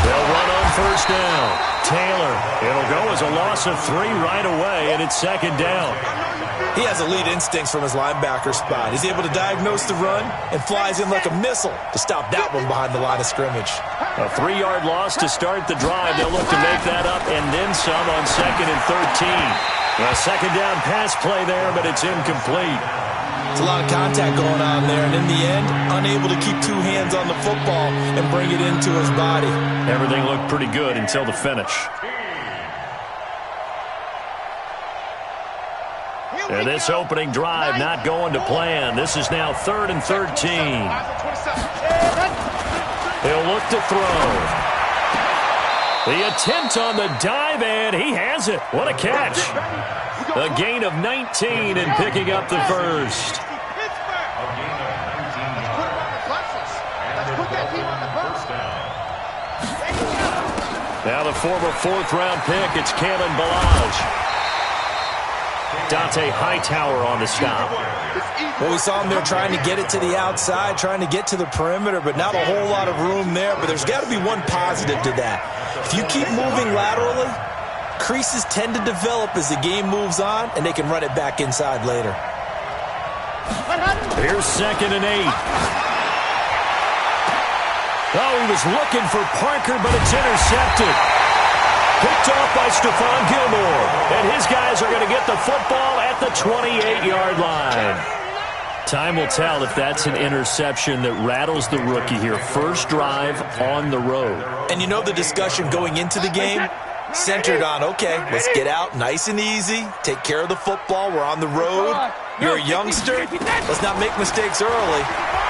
They'll run on first down. Taylor, it'll go as a loss of 3 right away, and it's second down. He has elite instincts from his linebacker spot. He's able to diagnose the run and flies in like a missile to stop that one behind the line of scrimmage. A 3-yard loss to start the drive. They'll look to make that up and then some on 2nd and 13. A second down pass play there, but it's incomplete. It's a lot of contact going on there, and in the end, unable to keep 2 hands on the football and bring it into his body. Everything looked pretty good until the finish. And this opening drive not going to plan. This is now 3rd and 13. He'll look to throw. The attempt on the dive, and he has it. What a catch. A gain of 19 and picking up the first. Now the former 4th-round pick, it's Kalen Ballage. Dante Hightower on the stop. Well, we saw him there trying to get it to the outside, trying to get to the perimeter, but not a whole lot of room there. But there's got to be one positive to that. If you keep moving laterally, creases tend to develop as the game moves on, and they can run it back inside later. Here's 2nd and 8. Oh, he was looking for Parker, but it's intercepted. Picked off by Stephon Gilmore. And his guys are going to get the football at the 28-yard line. Time will tell if that's an interception that rattles the rookie here. First drive on the road. And you know the discussion going into the game? Centered on, okay, let's get out nice and easy, take care of the football, we're on the road. You're a youngster, let's not make mistakes early.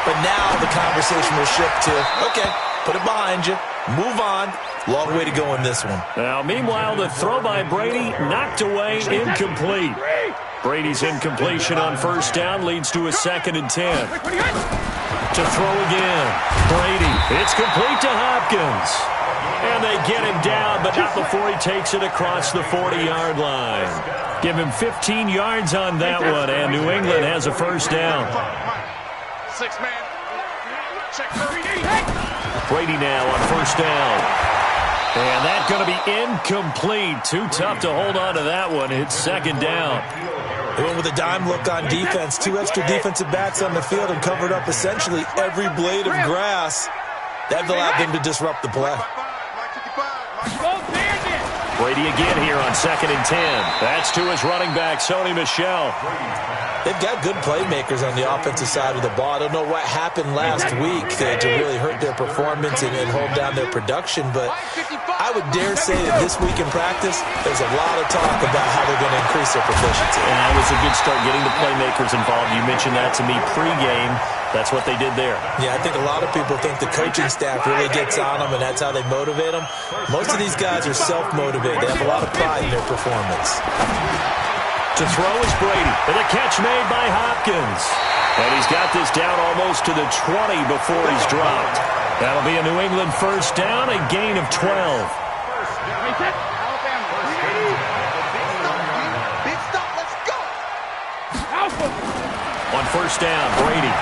But now the conversation will shift to, okay, put it behind you, move on. Long way to go in this one. Now, meanwhile, the throw by Brady knocked away, incomplete. Brady's incompletion on first down leads to a 2nd and 10. To throw again. Brady, it's complete to Hopkins. And they get him down, but not before he takes it across the 40-yard line. Give him 15 yards on that one, and New England has a first down. 6-man. Check Brady now on first down. And that's going to be incomplete. Too tough to hold on to that one. It's 2nd down. They went with a dime look on defense. 2 extra defensive backs on the field and covered up essentially every blade of grass. That allowed them to disrupt the play. Brady again here on 2nd and 10. That's to his running back, Sony Michel. They've got good playmakers on the offensive side of the ball. I don't know what happened last week to really hurt their performance and hold down their production, but I would dare say that this week in practice, there's a lot of talk about how they're going to increase their proficiency. And that was a good start getting the playmakers involved. You mentioned that to me pregame. That's what they did there. Yeah, I think a lot of people think the coaching staff really gets on them, and that's how they motivate them. Most of these guys are self-motivated. They have a lot of pride in their performance. To throw is Brady. And a catch made by Hopkins. And he's got this down almost to the 20 before he's dropped. That'll be a New England first down, a gain of 12. On first down, Brady.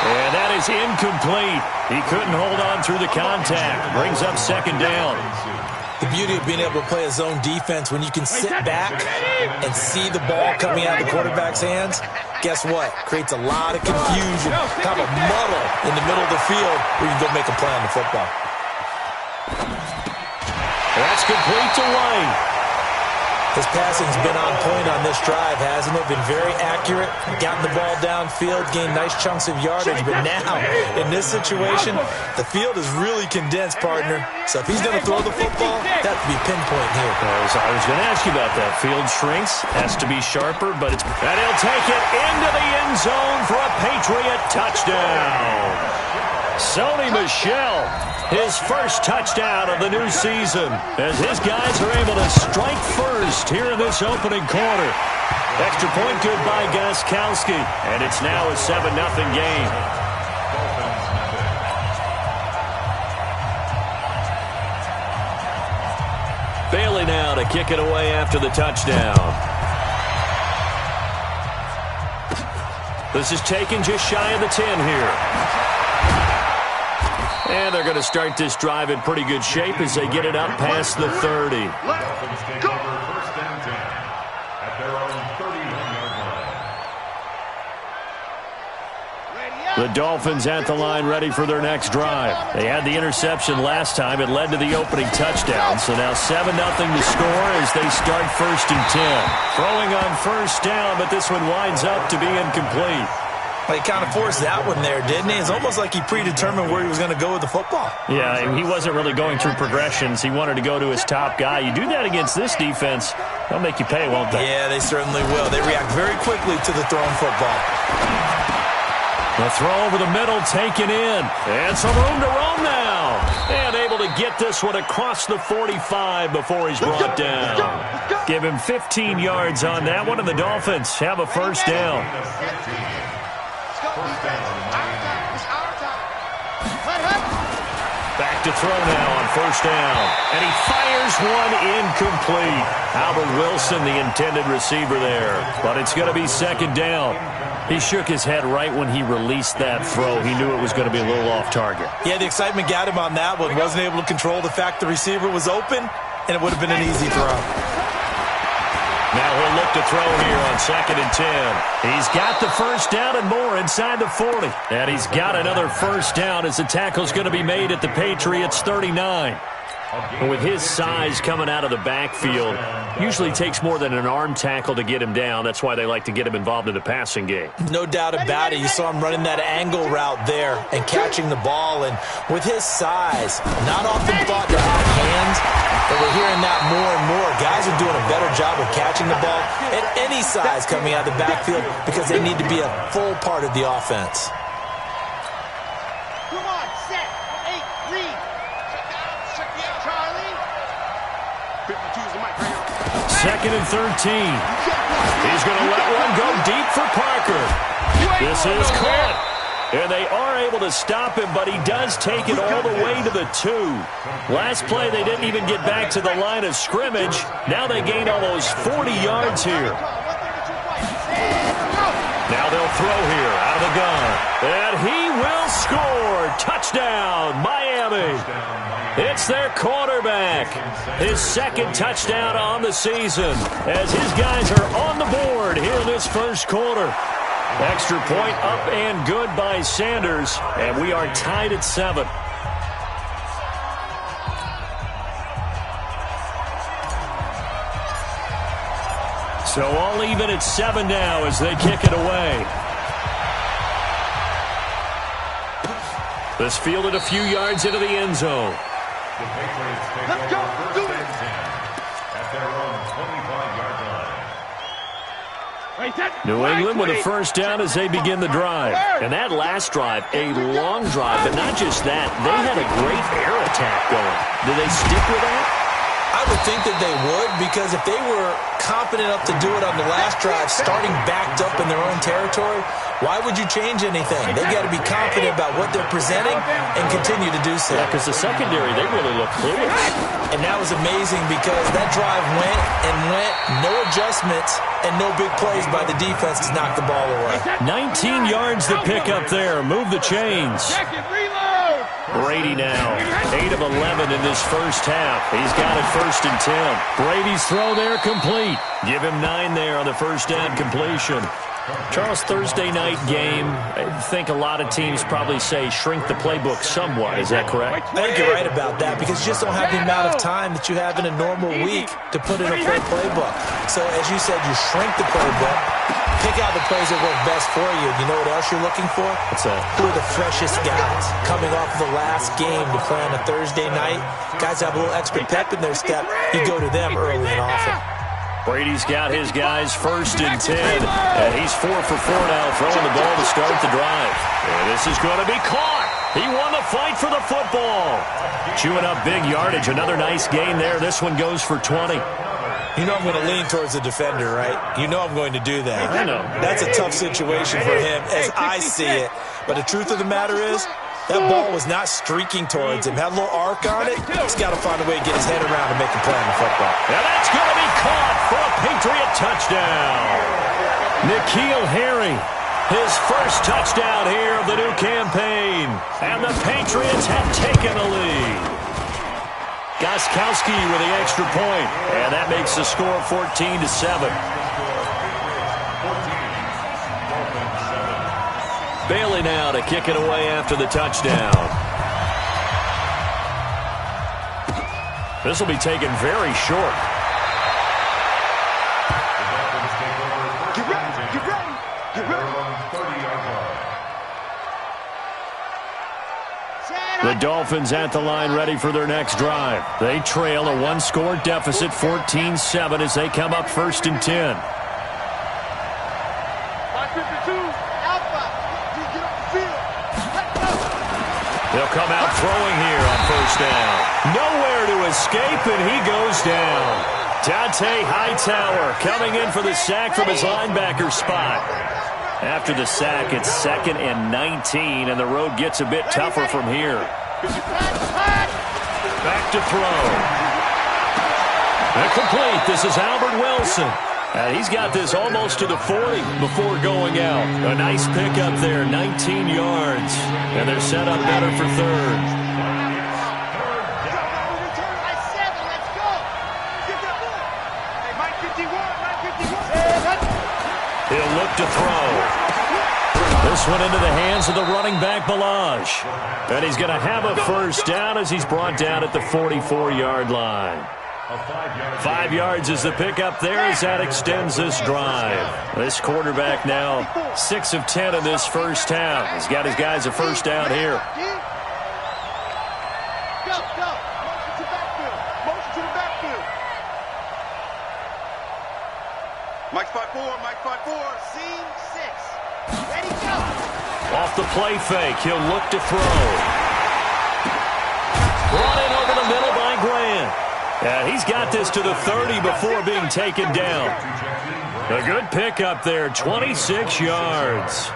And that is incomplete. He couldn't hold on through the contact. Brings up 2nd down. The beauty of being able to play a zone defense when you can sit back and see the ball coming out of the quarterback's hands, guess what? Creates a lot of confusion, kind of a muddle in the middle of the field where you can go make a play on the football. That's complete to White. His passing's been on point on this drive, hasn't it? Been very accurate, gotten the ball downfield, gained nice chunks of yardage. But now, in this situation, the field is really condensed, partner. So if he's going to throw the football, that would be pinpoint here. I was going to ask you about that. Field shrinks, has to be sharper, but it's... And he'll take it into the end zone for a Patriot touchdown. Sony Michel. His first touchdown of the new season as his guys are able to strike first here in this opening quarter. Extra point good by Gostkowski, and it's now a 7-0 game. Bailey now to kick it away after the touchdown. This is taken just shy of the 10 here. And they're going to start this drive in pretty good shape as they get it up past the 30. Let's go. First and 10 at their own 31-yard line. The Dolphins at the line ready for their next drive. They had the interception last time. It led to the opening touchdown. So now 7-0 to score as they start first and 10. Throwing on first down, but this one winds up to be incomplete. Well, he kind of forced that one there, didn't he? It's almost like he predetermined where he was going to go with the football. Yeah, he wasn't really going through progressions. He wanted to go to his top guy. You do that against this defense, they'll make you pay, won't they? Yeah, they certainly will. They react very quickly to the thrown football. The throw over the middle taken in. And some room to roam now. And able to get this one across the 45 before he's brought down. Give him 15 yards on that one, and the Dolphins have a first down. Back to throw now on first down. And he fires one incomplete. Albert Wilson, the intended receiver there. But it's going to be second down. He shook his head right when he released that throw. He knew it was going to be a little off target. Yeah, the excitement got him on that one. Wasn't able to control the fact the receiver was open, and it would have been an easy throw. Now he'll look to throw here on second and 10. He's got the first down and more inside the 40. And he's got another first down as the tackle's going to be made at the Patriots' 39. And with his size coming out of the backfield, usually takes more than an arm tackle to get him down. That's why they like to get him involved in the passing game. No doubt about it. You saw him running that angle route there and catching the ball. And with his size, not often thought to have hands, but we're hearing that more and more. Guys are doing a better job of catching the ball at any size coming out of the backfield because they need to be a full part of the offense. Come on, set, 8, read. Charlie. 52's the mic right here. Second and 13. He's going to let one go deep for Parker. This is caught. And they are able to stop him, but he does take it all the way to the 2. Last play, they didn't even get back to the line of scrimmage. Now they gain almost 40 yards here. Now they'll throw here out of the gun. And he will score. Touchdown, Miami. It's their quarterback. His second touchdown on the season as his guys are on the board here in this first quarter. Extra point up and good by Sanders, and we are tied at 7. So all even at 7 now as they kick it away. This fielded a few yards into the end zone. The Patriots take over first and 10 at their own 25-yard line. New England with a first down as they begin the drive. And that last drive, a long drive, but not just that. They had a great air attack going. Do they stick with that? I would think that they would, because if they were confident enough to do it on the last drive, starting backed up in their own territory, why would you change anything? They've got to be confident about what they're presenting and continue to do so. Yeah, because the secondary, they really look clueless. And that was amazing because that drive went and went, no adjustments, and no big plays by the defense to knock the ball away. 19 yards to pick up there. Move the chains. Brady now, 8 of 11 in this first half. He's got it first and 10. Brady's throw there complete. Give him 9 there on the first down completion. Charles, Thursday night game, I think a lot of teams probably say shrink the playbook somewhat. Is that correct? I think you're right about that because you just don't have the amount of time that you have in a normal week to put in a full playbook. So, as you said, you shrink the playbook, pick out the plays that work best for you. You know what else you're looking for? What's that? Who are the freshest guys coming off the last game to play on a Thursday night? Guys have a little extra pep in their step. You go to them early and often. Brady's got his guys first and 10, and he's 4 for 4 now, throwing the ball to start the drive. And this is going to be caught. He won the fight for the football. Chewing up big yardage. Another nice gain there. This one goes for 20. You know I'm going to lean towards the defender, right? You know I'm going to do that. I know. That's a tough situation for him as I see it. But the truth of the matter is, that ball was not streaking towards him. Had a little arc on it. He's got to find a way to get his head around and make a play on the football. And that's going to be caught for a Patriot touchdown. N'Keal Harry His first touchdown here of the new campaign. And the Patriots have taken the lead. Gostkowski with the extra point. And that makes the score 14-7. Bailey now to kick it away after the touchdown. This will be taken very short. Get ready, get ready, get ready. The Dolphins at the line ready for their next drive. They trail a one-score deficit, 14-7, as they come up 1st and 10. They'll come out throwing here on 1st down. Nowhere to escape, and he goes down. Dante Hightower coming in for the sack from his linebacker spot. After the sack, it's 2nd and 19, and the road gets a bit tougher from here. Back to throw. Incomplete. This is Albert Wilson. And he's got this almost to the 40 before going out. A nice pickup there, 19 yards. And they're set up better for 3rd. He'll look to throw. This one into the hands of the running back, Balaj. And he's going to have a 1st down as he's brought down at the 44-yard line. 5 yards is the pickup there as that extends this drive. This quarterback now 6 of 10 in this first half. He's got his guys a 1st down here. Go, go. Motion to backfield. Motion to the backfield. Mike 5-4, Mike 5-4. Seam 6. Ready, go. Off the play fake, he'll look to throw. Brought in over the middle by Grant. And he's got this to the 30 before being taken down. A good pickup there, 26 yards.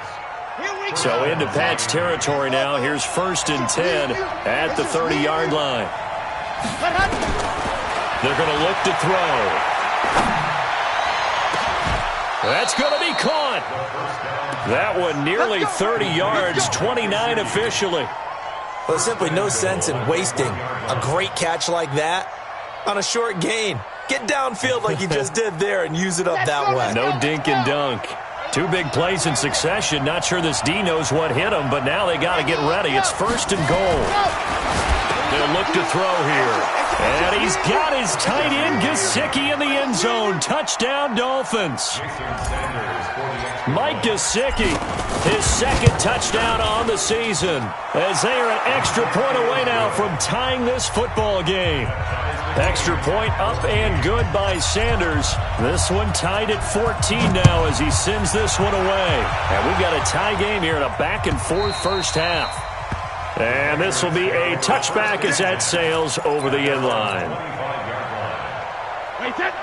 So into Pat's territory now. Here's 1st and 10 at the 30-yard line. They're going to look to throw. That's going to be caught. That one nearly 30 yards, 29 officially. Well, there's simply no sense in wasting a great catch like that on a short gain. Get downfield like you just did there and use it up that way. No dink and dunk. 2 big plays in succession. Not sure this D knows what hit him, but now they got to get ready. It's 1st and goal. They'll look to throw here. And he's got his tight end, Gesicki, in the end zone. Touchdown, Dolphins. Mike Gesicki, his 2nd touchdown on the season, as they are an extra point away now from tying this football game. Extra point up and good by Sanders. This one tied at 14 now as he sends this one away. And we've got a tie game here in a back-and-forth first half. And this will be a touchback as that sails over the end line.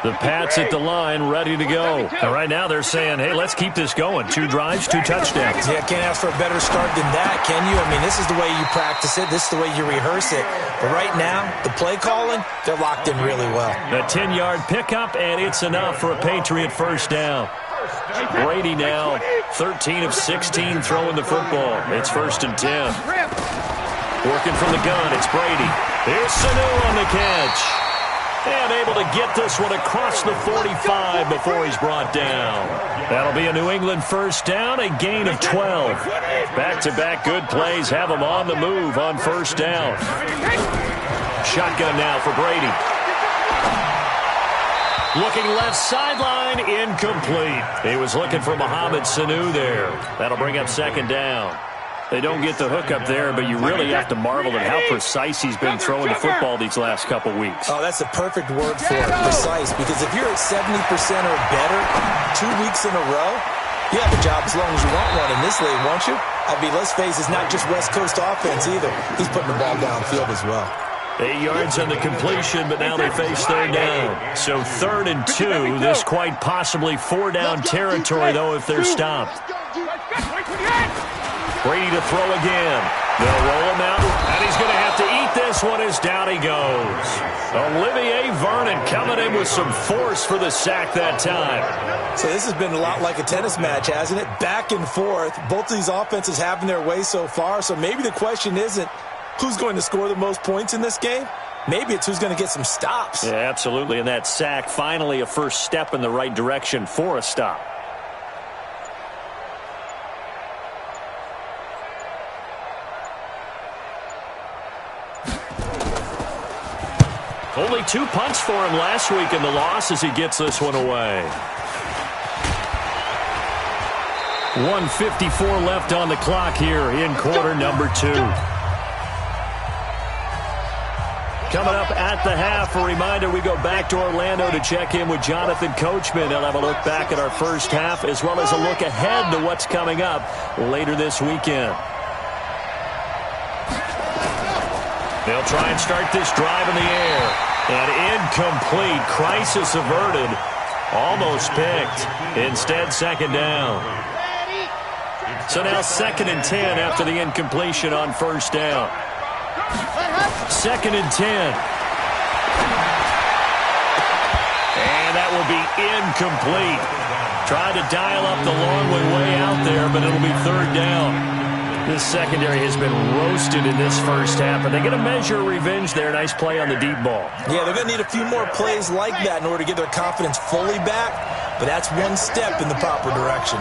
The Pats at the line, ready to go. And right now they're saying, hey, let's keep this going. 2 drives, 2 touchdowns. Yeah, can't ask for a better start than that, can you? I mean, this is the way you practice it. This is the way you rehearse it. But right now, the play calling, they're locked in really well. A 10-yard pickup, and it's enough for a Patriot 1st down. Brady now 13 of 16 throwing the football. It's 1st and 10. Working from the gun, it's Brady. Here's Sanu on the catch. And able to get this one across the 45 before he's brought down. That'll be a New England 1st down, a gain of 12. Back-to-back good plays have them on the move on 1st down. Shotgun now for Brady. Looking left sideline, incomplete. He was looking for Mohamed Sanu there. That'll bring up 2nd down. They don't get the hook up there, but you really have to marvel at how precise he's been throwing the football these last couple weeks. Oh, that's a perfect word for it, precise, because if you're at 70% or better 2 weeks in a row, you have a job as long as you want one in this league, won't you? I mean, let's face it, it's not just West Coast offense either. He's putting the ball downfield as well. 8 yards on the completion, but now they face 3rd down. So 3rd and 2, this quite possibly 4-down territory, though, if they're stopped. Brady to throw again. They'll roll him out, and he's going to have to eat this one as down he goes. Olivier Vernon coming in with some force for the sack that time. So this has been a lot like a tennis match, hasn't it? Back and forth. Both of these offenses having their way so far, so maybe the question isn't who's going to score the most points in this game. Maybe it's who's going to get some stops. Yeah, absolutely, and that sack finally a first step in the right direction for a stop. Only 2 punts for him last week in the loss as he gets this one away. 1:54 left on the clock here in quarter number 2. Coming up at the half, a reminder, we go back to Orlando to check in with Jonathan Coachman. He'll have a look back at our first half as well as a look ahead to what's coming up later this weekend. They'll try and start this drive in the air. And incomplete. Crisis averted. Almost picked. Instead, second down. So now 2nd and 10 after the incompletion on first down. 2nd and 10. And that will be incomplete. Tried to dial up the long way out there, but it'll be 3rd down. This secondary has been roasted in this first half, and they get a measure of revenge there. Nice play on the deep ball. Yeah, they're going to need a few more plays like that in order to get their confidence fully back, but that's one step in the proper direction.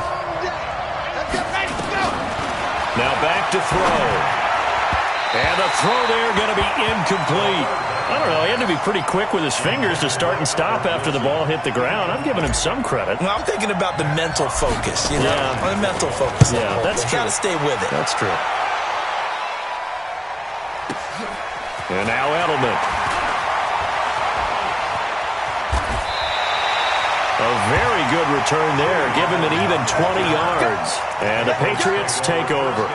Now back to throw. And the throw there going to be incomplete. I don't know. He had to be pretty quick with his fingers to start and stop after the ball hit the ground. I'm giving him some credit. Well, I'm thinking about the mental focus, you know? Yeah. The mental focus. Yeah, that's true. Got to stay with it. That's true. And now Edelman. A very good return there. Give him an even 20 yards. And the Patriots take over.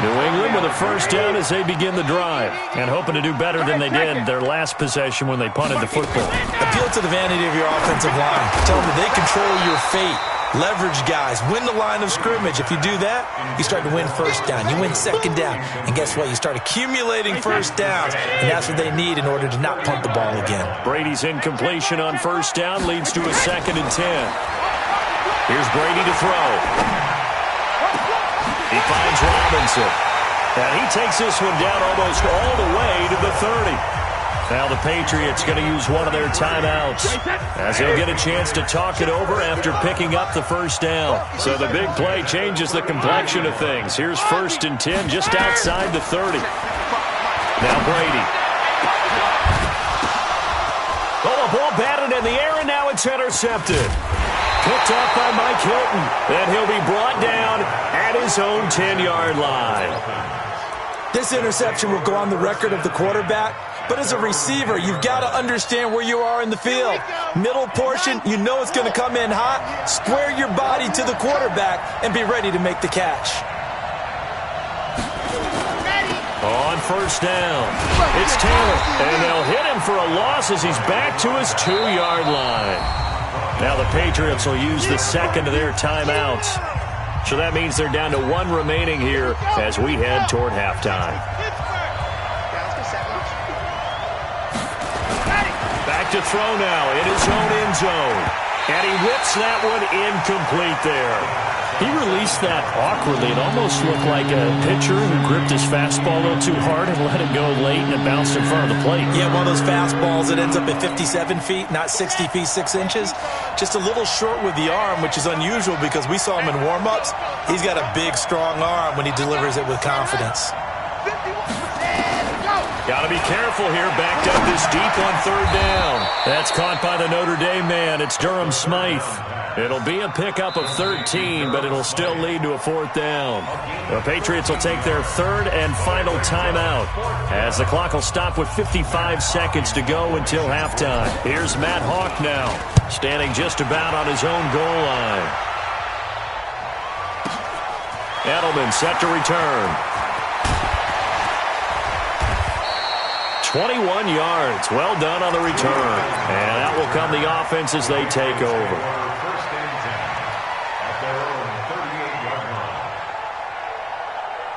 New England with a first down as they begin the drive and hoping to do better than they did their last possession when they punted the football. Appeal to the vanity of your offensive line. Tell them that they control your fate. Leverage guys. Win the line of scrimmage. If you do that, you start to win first down. You win second down. And guess what? You start accumulating first downs. And that's what they need in order to not punt the ball again. Brady's incompletion on first down leads to a 2nd and 10. Here's Brady to throw. He finds Robinson. And he takes this one down almost all the way to the 30. Now the Patriots going to use one of their timeouts as they'll get a chance to talk it over after picking up the first down. So the big play changes the complexion of things. Here's 1st and 10 just outside the 30. Now Brady. Oh, a ball batted in the air, and now it's intercepted. Picked up by Mike Hilton. And he'll be brought down at his own 10-yard line. This interception will go on the record of the quarterback, but as a receiver, you've got to understand where you are in the field. Middle portion, you know it's going to come in hot. Square your body to the quarterback and be ready to make the catch. On first down, it's Taylor, and they'll hit him for a loss as he's back to his 2-yard line. Now the Patriots will use the second of their timeouts. So that means they're down to 1 remaining here as we head toward halftime. Back to throw now in his own end zone. And he whips that one incomplete there. He released that awkwardly. It almost looked like a pitcher who gripped his fastball a little too hard and let it go late, and it bounced in front of the plate. Yeah, one of those fastballs that ends up at 57 feet, not 60 feet, 6 inches. Just a little short with the arm, which is unusual because we saw him in warm-ups. He's got a big, strong arm when he delivers it with confidence. Got to be careful here, backed up this deep on third down. That's caught by the Notre Dame man. It's Durham Smythe. It'll be a pickup of 13, but it'll still lead to a 4th down. The Patriots will take their 3rd and final timeout as the clock will stop with 55 seconds to go until halftime. Here's Matt Hawk now, standing just about on his own goal line. Edelman set to return. 21 yards. Well done on the return. And out will come the offense as they take over.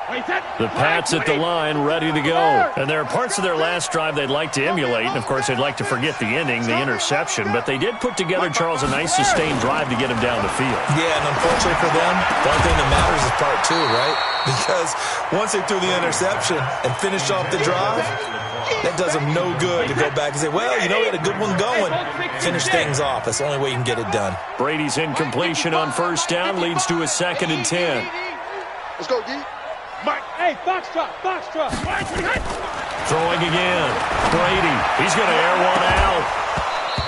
The Pats at the line, ready to go. And there are parts of their last drive they'd like to emulate. And, of course, they'd like to forget the ending, the interception. But they did put together, Charles, a nice sustained drive to get him down the field. Yeah, and unfortunately for them, the only thing that matters is part two, right? Because once they threw the interception and finished off the drive, that does them no good to go back and say, well, you know, we had a good one going. Finish things off. That's the only way you can get it done. Brady's incompletion on first down leads to a 2nd and 10. Let's go, D. Mike, hey, box drop. Throwing again. Brady. He's going to air one out.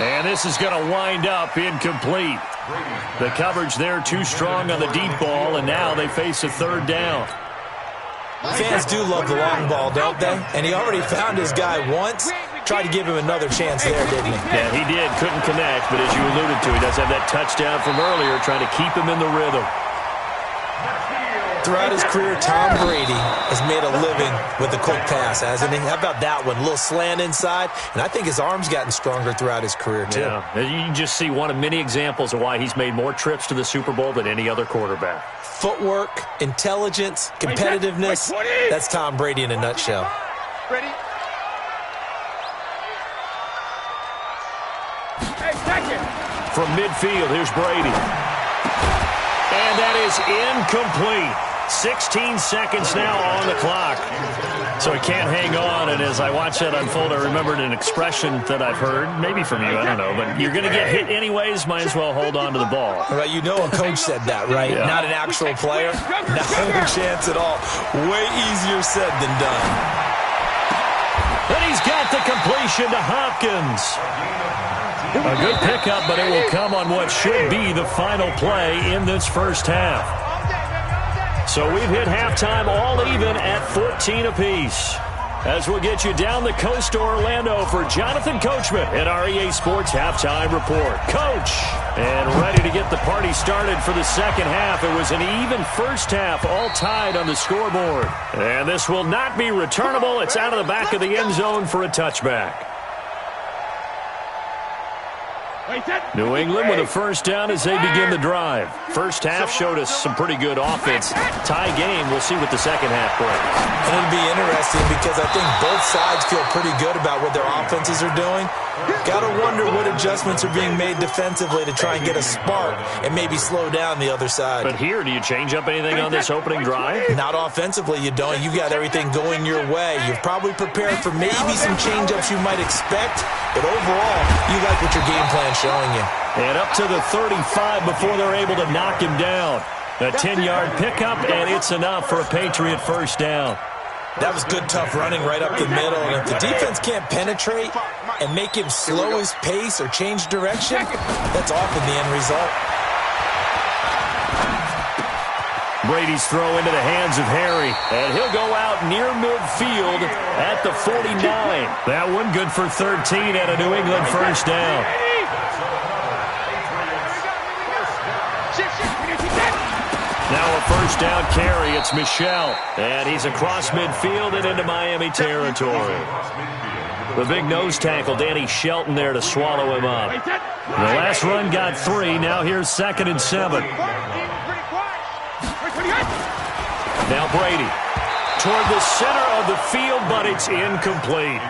And this is going to wind up incomplete. The coverage there too strong on the deep ball, and now they face a 3rd down. Fans do love the long ball, don't they? And he already found his guy once. Tried to give him another chance there, didn't he? Yeah, he did. Couldn't connect, but as you alluded to, he does have that touchdown from earlier, trying to keep him in the rhythm. Throughout his career, Tom Brady has made a living with the quick pass, hasn't he? How about that one? A little slant inside, and I think his arm's gotten stronger throughout his career, too. Yeah, you can just see one of many examples of why he's made more trips to the Super Bowl than any other quarterback. Footwork, intelligence, competitiveness, that's Tom Brady in a nutshell. Ready? From midfield, here's Brady. And that is incomplete. 16 seconds now on the clock. So he can't hang on, and as I watch that unfold, I remembered an expression that I've heard, maybe from you, I don't know, but you're going to get hit anyways, might as well hold on to the ball. Right, you know a coach said that, right? Yeah. Not an actual player. Not a chance at all. Way easier said than done. And he's got the completion to Hopkins. A good pickup, but it will come on what should be the final play in this first half. So we've hit halftime all even at 14 apiece. As we'll get you down the coast to Orlando for Jonathan Coachman at our EA Sports Halftime Report. Coach, and ready to get the party started for the second half. It was an even first half, all tied on the scoreboard. And this will not be returnable. It's out of the back of the end zone for a touchback. New England with a first down as they begin the drive. First half showed us some pretty good offense. Tie game, we'll see what the second half brings. And it'll be interesting because I think both sides feel pretty good about what their offenses are doing. Got to wonder what adjustments are being made defensively to try and get a spark and maybe slow down the other side. But here, do you change up anything on this opening drive? Not offensively, you don't. You got everything going your way. You've probably prepared for maybe some change-ups you might expect, but overall, you like what your game plan's showing you. And up to the 35 before they're able to knock him down. A 10-yard pickup, and it's enough for a Patriot first down. That was good, tough running right up the middle. And if the defense can't penetrate and make him slow his pace or change direction, that's often the end result. Brady's throw into the hands of Harry, and he'll go out near midfield at the 49. That one good for 13 and a New England first down. Now a first down carry. It's Michel, and he's across midfield and into Miami territory. The big nose tackle, Danny Shelton, there to swallow him up. The last run got 3. Now here's 2nd and 7. Now Brady toward the center of the field, but it's incomplete.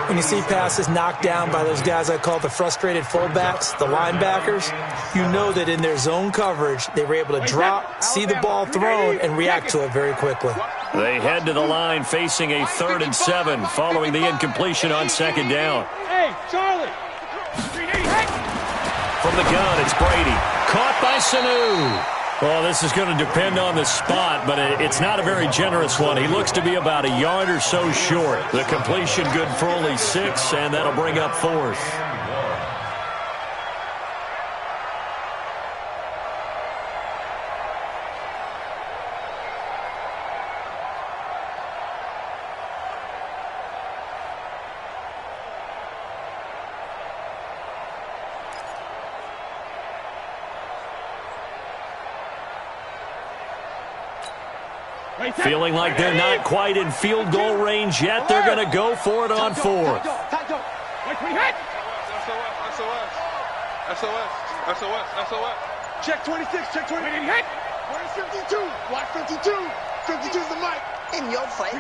When you see passes knocked down by those guys I call the frustrated fullbacks, the linebackers, you know that in their zone coverage, they were able to drop, see the ball thrown, and react to it very quickly. They head to the line facing a 3rd and 7 following the incompletion on 2nd down. Hey, Charlie. From the gun, it's Brady. Caught by Sanu. Well, this is going to depend on the spot, but it's not a very generous one. He looks to be about a yard or so short. The completion good for only 6, and that'll bring up 4th. Feeling like they're not quite in field goal range yet. They're going to go for it on 4th. SOS. Check 26, check 20. Where's 52? Watch 52. 52's the mark. In your face.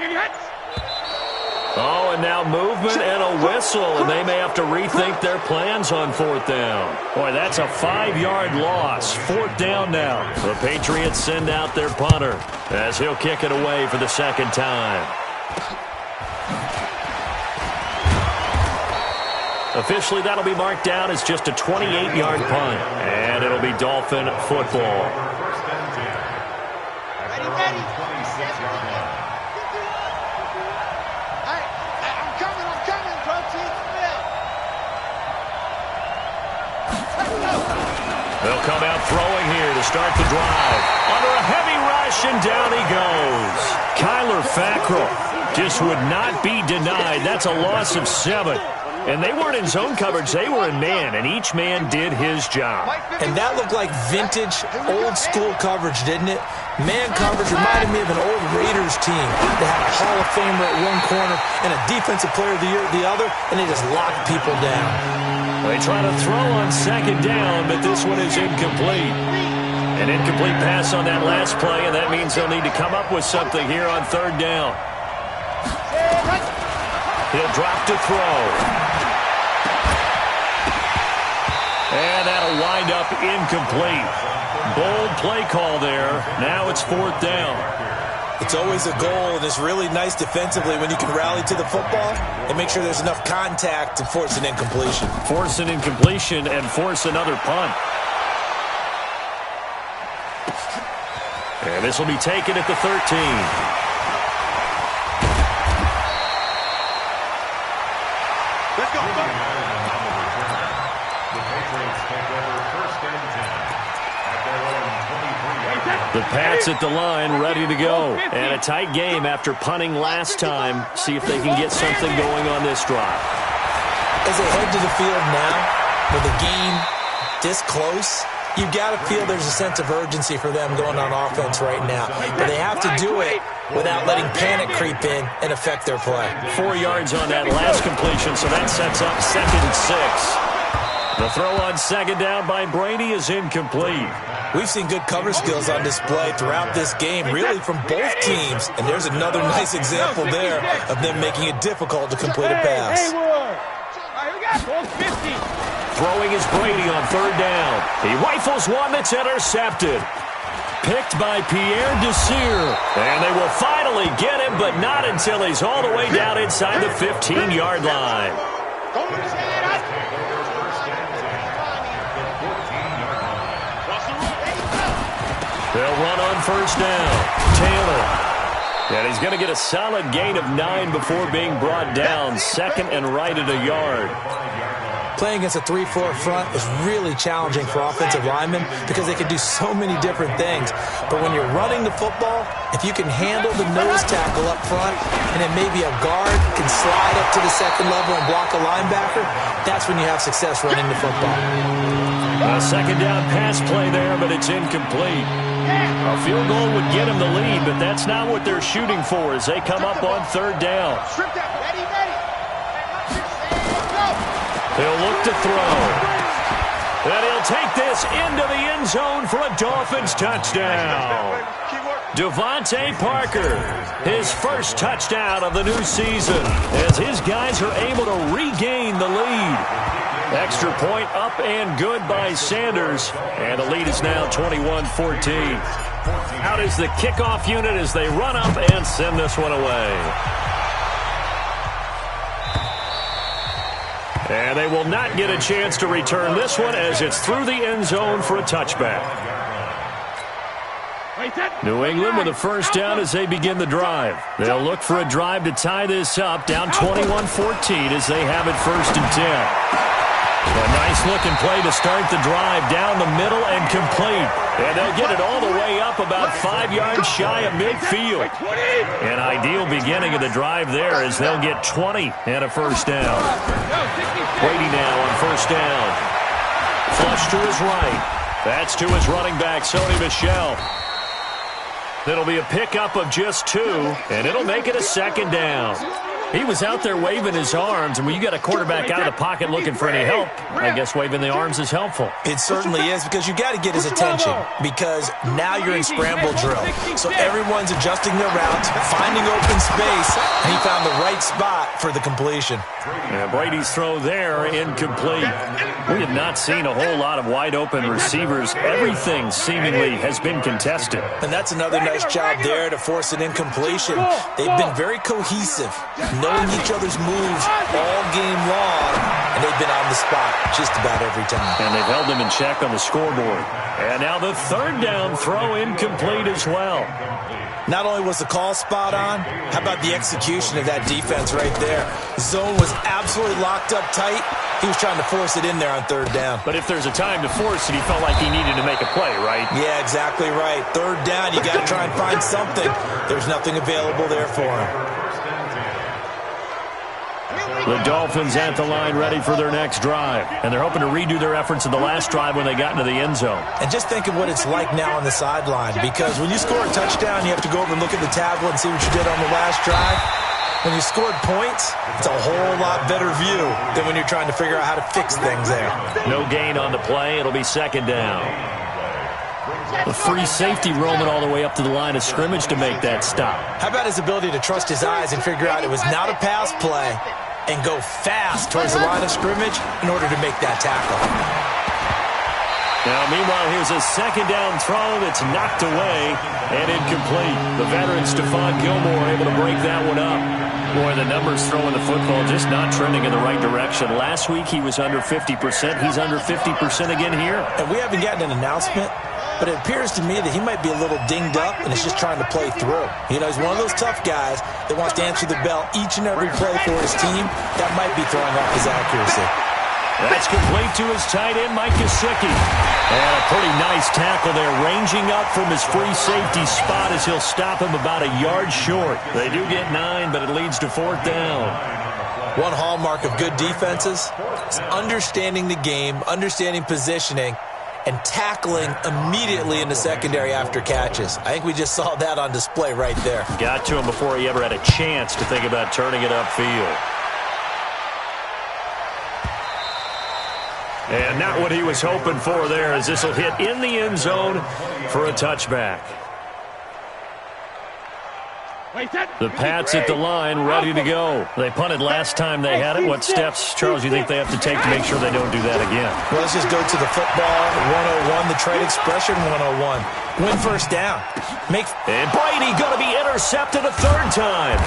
Oh, and now movement and a whistle, and they may have to rethink their plans on fourth down. Boy, that's a 5-yard loss. Fourth down now. The Patriots send out their punter as he'll kick it away for the second time. Officially, that'll be marked down as just a 28-yard punt, and it'll be Dolphin football. Ready. They'll come out throwing here to start the drive. Under a heavy rush, and down he goes. Kyler Fackrell just would not be denied. That's a loss of 7. And they weren't in zone coverage. They were in man, and each man did his job. And that looked like vintage, old-school coverage, didn't it? Man coverage reminded me of an old Raiders team that had a Hall of Famer at one corner and a Defensive Player of the Year at the other, and they just locked people down. They try to throw on second down, but this one is incomplete. An incomplete pass on that last play, and that means they'll need to come up with something here on third down. He'll drop to throw. And that'll wind up incomplete. Bold play call there. Now it's fourth down. It's always a goal, and it's really nice defensively when you can rally to the football and make sure there's enough contact to force an incompletion. Force an incompletion and force another punt. And this will be taken at the 13. Let's go. The Pats at the line, ready to go. And a tight game after punting last time. See if they can get something going on this drive. As they head to the field now, with the game this close, you've got to feel there's a sense of urgency for them going on offense right now. But they have to do it without letting panic creep in and affect their play. 4 yards on that last completion, so that sets up 2nd and 6. The throw on second down by Brady is incomplete. We've seen good cover skills on display throughout this game, really from both teams. And there's another nice example there of them making it difficult to complete a pass. Throwing is Brady on third down. He rifles one that's intercepted. Picked by Pierre Desir. And they will finally get him, but not until he's all the way down inside the 15-yard line. They'll run on first down. Taylor. And he's going to get a solid gain of 9 before being brought down. 2nd and right at a yard. Playing against a 3-4 front is really challenging for offensive linemen because they can do so many different things. But when you're running the football, if you can handle the nose tackle up front and then maybe a guard can slide up to the second level and block a linebacker, that's when you have success running the football. A second down pass play there, but it's incomplete. A field goal would get them the lead, but that's not what they're shooting for as they come up on third down. He'll look to throw. And he'll take this into the end zone for a Dolphins touchdown. Devontae Parker, his first touchdown of the new season as his guys are able to regain the lead. Extra point up and good by Sanders. And the lead is now 21-14. Out is the kickoff unit as they run up and send this one away. And they will not get a chance to return this one as it's through the end zone for a touchback. New England with a first down as they begin the drive. They'll look for a drive to tie this up, down 21-14 as they have it 1st and 10. A nice-looking play to start the drive down the middle and complete. And they'll get it all the way up about 5 yards shy of midfield. An ideal beginning of the drive there as they'll get 20 and a first down. Brady now on first down. Flush to his right. That's to his running back, Sony Michel. It'll be a pickup of just 2, and it'll make it a second down. He was out there waving his arms, and when you got a quarterback out of the pocket looking for any help, I guess waving the arms is helpful. It certainly is, because you got to get his attention, because now you're in scramble drill. So everyone's adjusting their routes, finding open space, and he found the right spot for the completion. Yeah, Brady's throw there, incomplete. We have not seen a whole lot of wide-open receivers. Everything seemingly has been contested. And that's another nice job there to force an incompletion. They've been very cohesive, knowing each other's moves all game long, and they've been on the spot just about every time. And they've held them in check on the scoreboard. And now the third down throw incomplete as well. Not only was the call spot on, how about the execution of that defense right there? Zone was absolutely locked up tight. He was trying to force it in there on third down. But if there's a time to force it, he felt like he needed to make a play, right? Yeah, exactly right. Third down, you got to try and find something. There's nothing available there for him. The Dolphins at the line ready for their next drive. And they're hoping to redo their efforts in the last drive when they got into the end zone. And just think of what it's like now on the sideline, because when you score a touchdown, you have to go over and look at the tablet and see what you did on the last drive. When you scored points, it's a whole lot better view than when you're trying to figure out how to fix things there. No gain on the play. It'll be second down. The free safety roaming all the way up to the line of scrimmage to make that stop. How about his ability to trust his eyes and figure out it was not a pass play and go fast towards the line of scrimmage in order to make that tackle. Now, meanwhile, here's a second down throw that's knocked away and incomplete. The veteran Stephon Gilmore able to break that one up. Boy, the numbers throwing the football just not trending in the right direction. Last week he was under 50%. He's under 50% again here. And we haven't gotten an announcement, but it appears to me that he might be a little dinged up and is just trying to play through. You know, he's one of those tough guys that wants to answer the bell each and every play for his team. That might be throwing off his accuracy. That's complete to his tight end, Mike Gesicki. And a pretty nice tackle there, ranging up from his free safety spot as he'll stop him about a yard short. They do get 9, but it leads to fourth down. One hallmark of good defenses is understanding the game, understanding positioning, and tackling immediately in the secondary after catches. I think we just saw that on display right there. Got to him before he ever had a chance to think about turning it upfield. And not what he was hoping for there, as this will hit in the end zone for a touchback. The Pats at the line, ready to go. They punted last time they had it. What steps, Charles, you think they have to take to make sure they don't do that again? Well, let's just go to the football 101, the trade expression 101. Win first down. And Brady going to be intercepted a third time.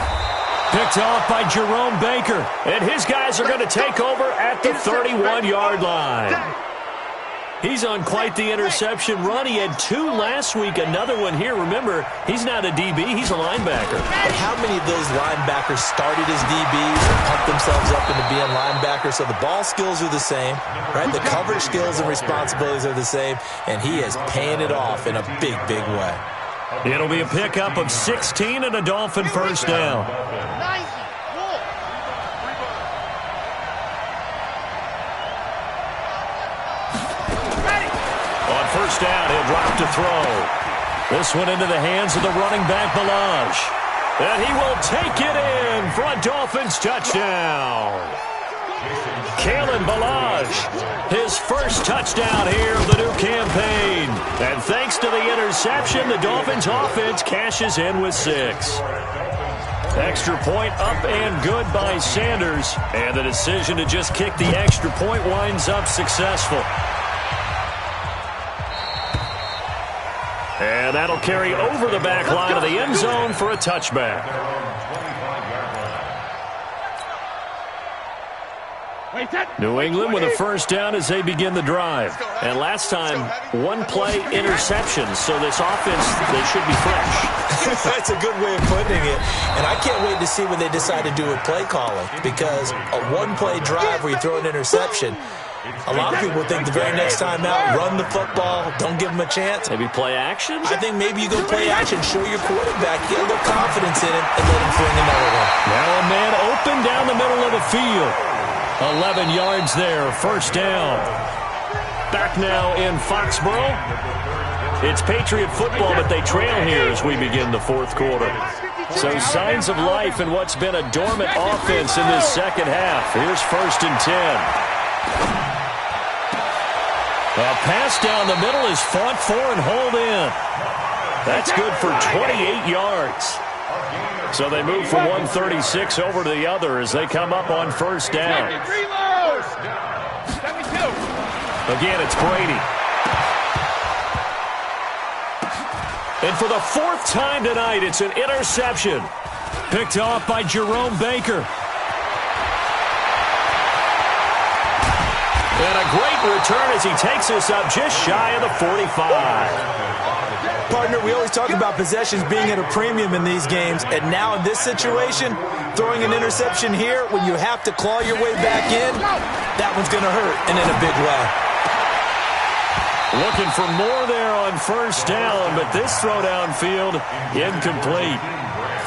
Picked off by Jerome Baker. And his guys are going to take over at the 31-yard line. He's on quite the interception run. He had 2 last week, another one here. Remember, he's not a DB, he's a linebacker. But how many of those linebackers started as DBs and pumped themselves up into being linebackers? So the ball skills are the same, right? The coverage skills and responsibilities are the same, and he is paying it off in a big, big way. It'll be a pickup of 16 and a Dolphin first down. First down, he'll drop to throw. This one into the hands of the running back, Balaj. And he will take it in for a Dolphins touchdown. Kalen Balaj, his first touchdown here of the new campaign. And thanks to the interception, the Dolphins offense cashes in with 6. Extra point up and good by Sanders. And the decision to just kick the extra point winds up successful. And that'll carry over the back line of the end zone for a touchback. New England with a first down as they begin the drive. And last time, 1-play interceptions, so this offense, they should be fresh. That's a good way of putting it. And I can't wait to see when they decide to do a play calling, because a 1-play drive where you throw an interception, a lot of people think the very next time out, run the football, don't give them a chance. Maybe play action? I think maybe you go play action, show your quarterback, get a little confidence in him, and let him fling another one. Now a man open down the middle of the field. 11 yards there, first down. Back now in Foxborough. It's Patriot football, but they trail here as we begin the fourth quarter. So signs of life in what's been a dormant offense in this second half. Here's 1st and 10. A pass down the middle is fought for and hauled in. That's good for 28 yards. So they move from 136 over to the other as they come up on 1st down. Again, it's Brady. And for the 4th time tonight, it's an interception. Picked off by Jerome Baker. And a great return as he takes us up just shy of the 45. Partner, we always talk about possessions being at a premium in these games, and now in this situation, throwing an interception here when you have to claw your way back in, that one's going to hurt, and in a big way. Looking for more there on 1st down, but this throw downfield, incomplete.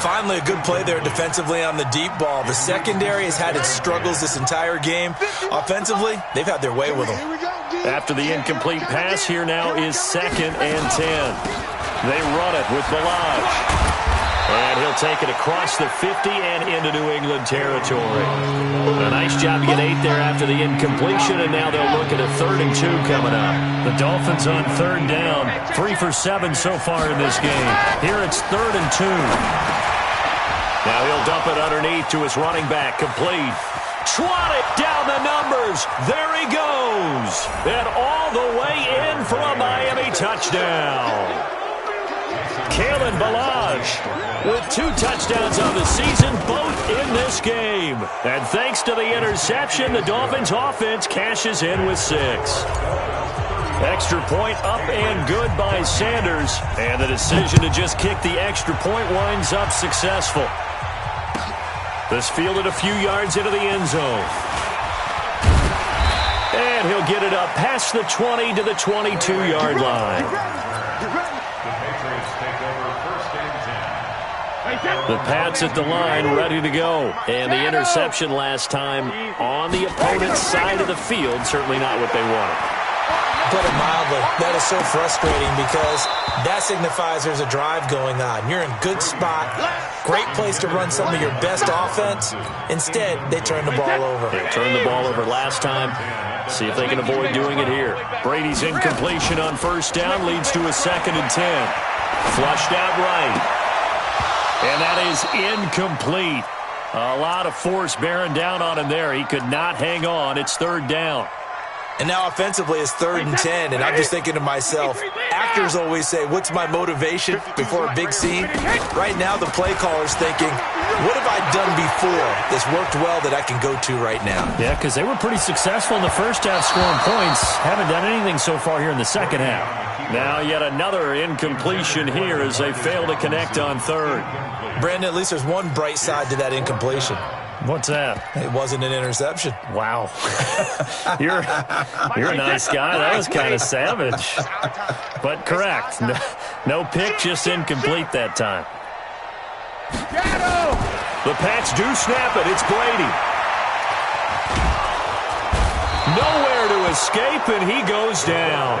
Finally, a good play there defensively on the deep ball. The secondary has had its struggles this entire game. Offensively, they've had their way with them. After the incomplete pass, here now is 2nd and 10. They run it with Balaj. And he'll take it across the 50 and into New England territory. A nice job to get 8 there after the incompletion, and now they'll look at a 3rd and 2 coming up. The Dolphins on 3rd down, 3 for 7 so far in this game. Here it's 3rd and 2. Now he'll dump it underneath to his running back, complete. Trotted down the numbers. There he goes. And all the way in for a Miami touchdown. Kalen Balaj with 2 touchdowns on the season, both in this game. And thanks to the interception, the Dolphins offense cashes in with 6. Extra point up and good by Sanders. And the decision to just kick the extra point winds up successful. This fielded a few yards into the end zone. And he'll get it up past the 20 to the 22-yard line. The Pats at the line, ready to go. And the interception last time on the opponent's side of the field, certainly not what they wanted. Put it mildly, that is so frustrating because that signifies there's a drive going on. You're in good spot, great place to run some of your best offense. Instead, they turn the ball over. They turned the ball over last time. See if they can avoid doing it here. Brady's incompletion on 1st down leads to a 2nd and 10. Flushed out right. And that is incomplete. A lot of force bearing down on him there. He could not hang on. It's 3rd down. And now offensively it's 3rd and 10, and I'm just thinking to myself, actors always say, what's my motivation before a big scene? Right now the play caller's thinking, what have I done before that's worked well that I can go to right now? Yeah, because they were pretty successful in the first half scoring points. Haven't done anything so far here in the second half. Now yet another incompletion here as they fail to connect on 3rd. Brandon, at least there's one bright side to that incompletion. What's that? It wasn't an interception. Wow. You're a nice guy. That was kind of savage. But correct. No pick, just incomplete that time. The Pats do snap it. It's Brady. Nowhere to escape, and he goes down.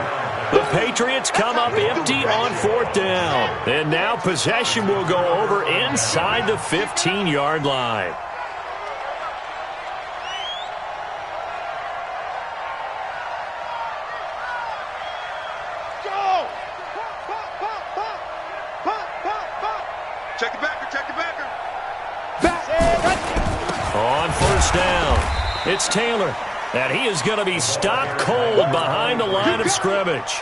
The Patriots come up empty on 4th down. And now possession will go over inside the 15-yard line. Check it backer, check it backer. On 1st down, it's Taylor. And he is going to be stopped cold behind the line of scrimmage.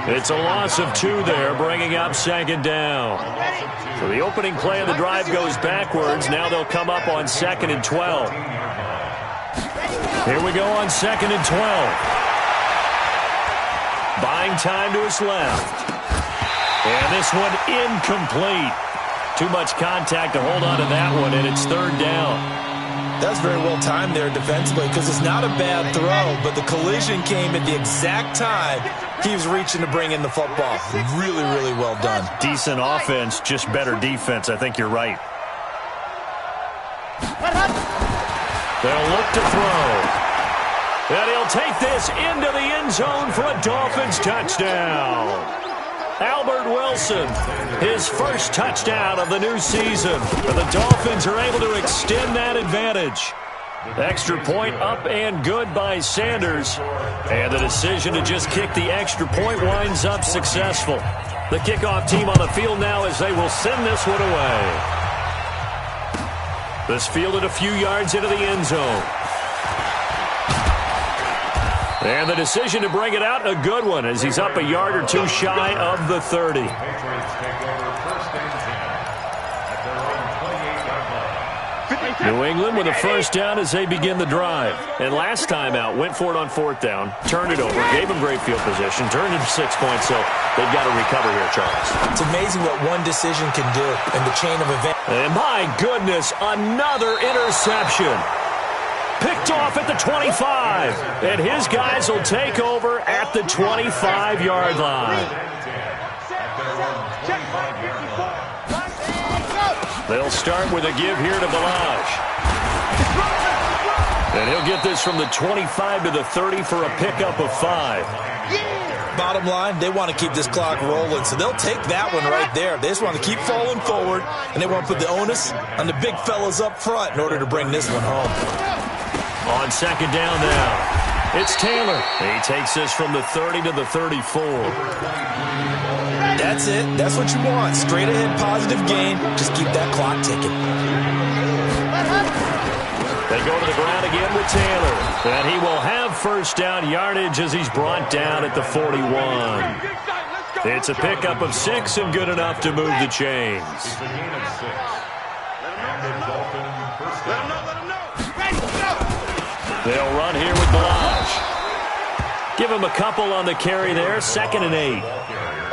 It's a loss of 2 there, bringing up 2nd down. So the opening play of the drive goes backwards. Now they'll come up on 2nd and 12. Here we go on 2nd and 12. Buying time to his left. And this one incomplete. Too much contact to hold on to that one, and it's 3rd down. That's very well timed there defensively because it's not a bad throw, but the collision came at the exact time he was reaching to bring in the football. Really, really well done. Decent offense, just better defense. I think you're right. They'll look to throw. And he'll take this into the end zone for a Dolphins touchdown. Albert Wilson, his first touchdown of the new season. The Dolphins are able to extend that advantage. Extra point up and good by Sanders. And the decision to just kick the extra point winds up successful. The kickoff team on the field now as they will send this one away. This fielded a few yards into the end zone. And the decision to bring it out, a good one, as he's up a yard or two shy of the 30. Patriots take over first and 10 at their own 28-yard line. New England with a first down as they begin the drive. And last time out, went for it on fourth down, turned it over, gave them great field position, turned it to 6 points, so they've got to recover here, Charles. It's amazing what one decision can do in the chain of events. And my goodness, another interception. Picked off at the 25. And his guys will take over at the 25-yard line. They'll start with a give here to Balaj. And he'll get this from the 25 to the 30 for a pickup of 5. Bottom line, they want to keep this clock rolling, so they'll take that one right there. They just want to keep falling forward, and they want to put the onus on the big fellas up front in order to bring this one home. On second down now, it's Taylor. He takes this from the 30 to the 34. That's it. That's what you want. Straight ahead positive gain. Just keep that clock ticking. They go to the ground again with Taylor. And he will have first down yardage as he's brought down at the 41. It's a pickup of 6 and good enough to move the chains. It's a gain of 6. And the Dolphin first down. They'll run here with Balaj. Give him a couple on the carry there, 2nd and 8.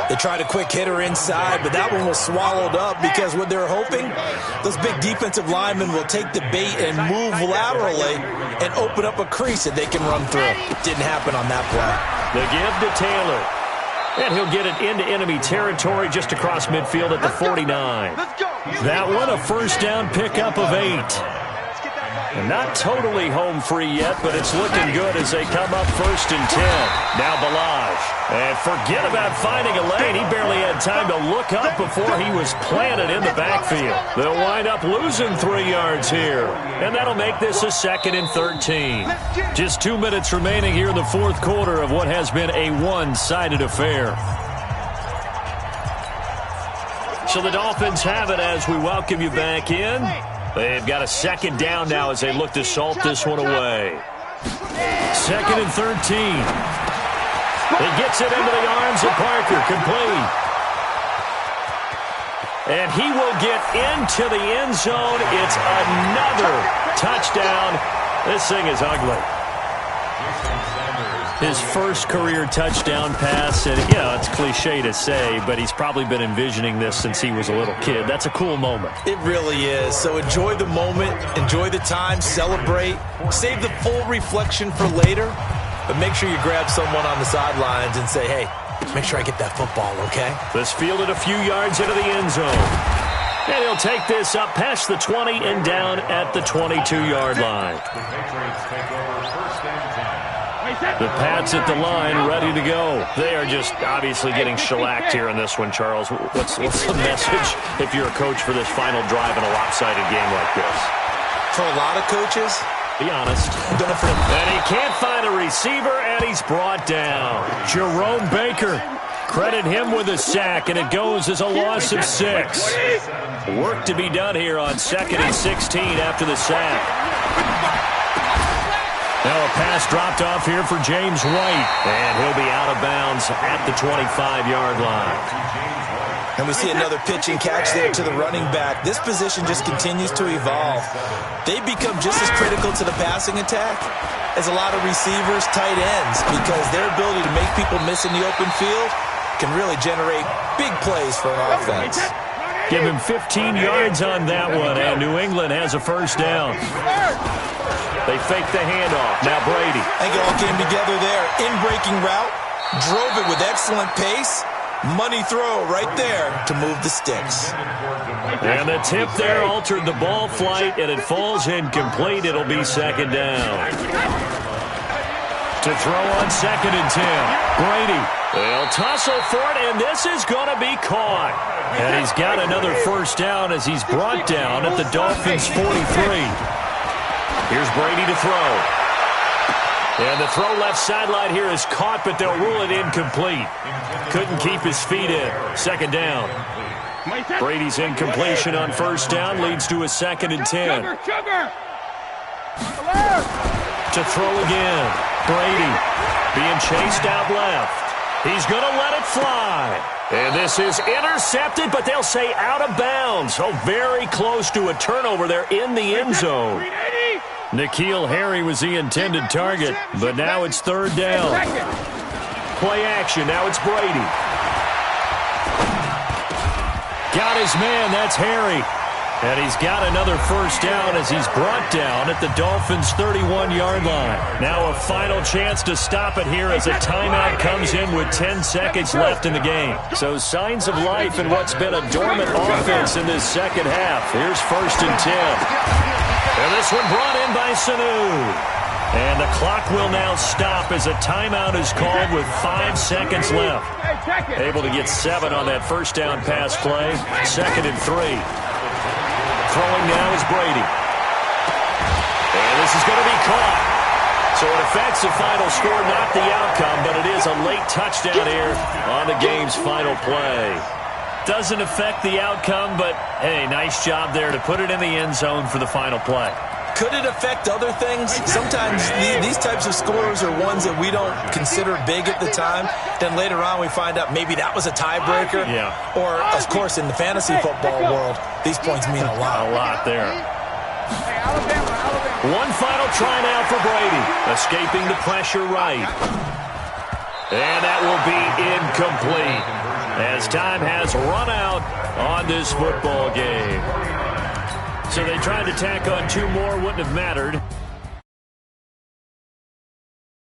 They tried a quick hitter inside, but that one was swallowed up because what they're hoping, those big defensive linemen will take the bait and move laterally and open up a crease that they can run through. Didn't happen on that play. The give to Taylor. And he'll get it into enemy territory just across midfield at the 49. That one a first down pickup of 8. And not totally home free yet, but it's looking good as they come up 1st and 10. Now Balaj. And forget about finding a lane. He barely had time to look up before he was planted in the backfield. They'll wind up losing 3 yards here. And that'll make this a 2nd and 13. Just 2 minutes remaining here in the fourth quarter of what has been a one-sided affair. So the Dolphins have it as we welcome you back in. They've got a second down now as they look to salt this one away. 2nd and 13. He gets it into the arms of Parker, complete. And he will get into the end zone. It's another touchdown. This thing is ugly. His first career touchdown pass, and it's cliche to say, but he's probably been envisioning this since he was a little kid. That's a cool moment. It really is. So enjoy the moment, enjoy the time, celebrate, save the full reflection for later, but make sure you grab someone on the sidelines and say, hey, make sure I get that football, okay? This fielded a few yards into the end zone. And he'll take this up past the 20 and down at the 22-yard line. The Patriots take over first and 10. The Pats at the line, ready to go. They are just obviously getting shellacked here in this one, Charles. What's the message if you're a coach for this final drive in a lopsided game like this? For a lot of coaches, be honest. And he can't find a receiver, and he's brought down. Jerome Baker. Credit him with a sack, and it goes as a loss of 6. Work to be done here on 2nd and 16 after the sack. Now a pass dropped off here for James White, and he'll be out of bounds at the 25-yard line. And we see another pitch and catch there to the running back. This position just continues to evolve. They become just as critical to the passing attack as a lot of receivers, tight ends, because their ability to make people miss in the open field can really generate big plays for an offense. Give him 15 yards on that one, and New England has a first down. They fake the handoff. Now Brady. I think it all came together there. In-breaking route, drove it with excellent pace. Money throw right there to move the sticks. And the tip there altered the ball flight, and it falls incomplete. It'll be 2nd down. To throw on 2nd and 10. Brady. They'll tussle for it, and this is going to be caught. And he's got another first down as he's brought down at the Dolphins' 43. Here's Brady to throw. And the throw left sideline here is caught, but they'll rule it incomplete. Couldn't keep his feet in. 2nd down. Brady's incompletion on 1st down leads to a 2nd and 10. To throw again. Brady being chased out left. He's going to let it fly. And this is intercepted, but they'll say out of bounds. So very close to a turnover there in the end zone. N'Keal Harry was the intended target, but now it's 3rd down. Play action. Now it's Brady. Got his man. That's Harry. And he's got another first down as he's brought down at the Dolphins' 31-yard line. Now a final chance to stop it here as a timeout comes in with 10 seconds left in the game. So signs of life in what's been a dormant offense in this second half. Here's 1st and 10. And this one brought in by Sanu. And the clock will now stop as a timeout is called with 5 seconds left. Able to get 7 on that first down pass play. 2nd and 3. Throwing now is Brady. And this is going to be caught. So it affects the final score, not the outcome, but it is a late touchdown here on the game's final play. Doesn't affect the outcome, but, hey, nice job there to put it in the end zone for the final play. Could it affect other things? Sometimes these types of scores are ones that we don't consider big at the time. Then later on we find out maybe that was a tiebreaker. Yeah. Or, of course, in the fantasy football world, these points mean a lot. A lot there. One final try now for Brady. Escaping the pressure right. And that will be incomplete as time has run out on this football game. So they tried to tack on 2 more, wouldn't have mattered.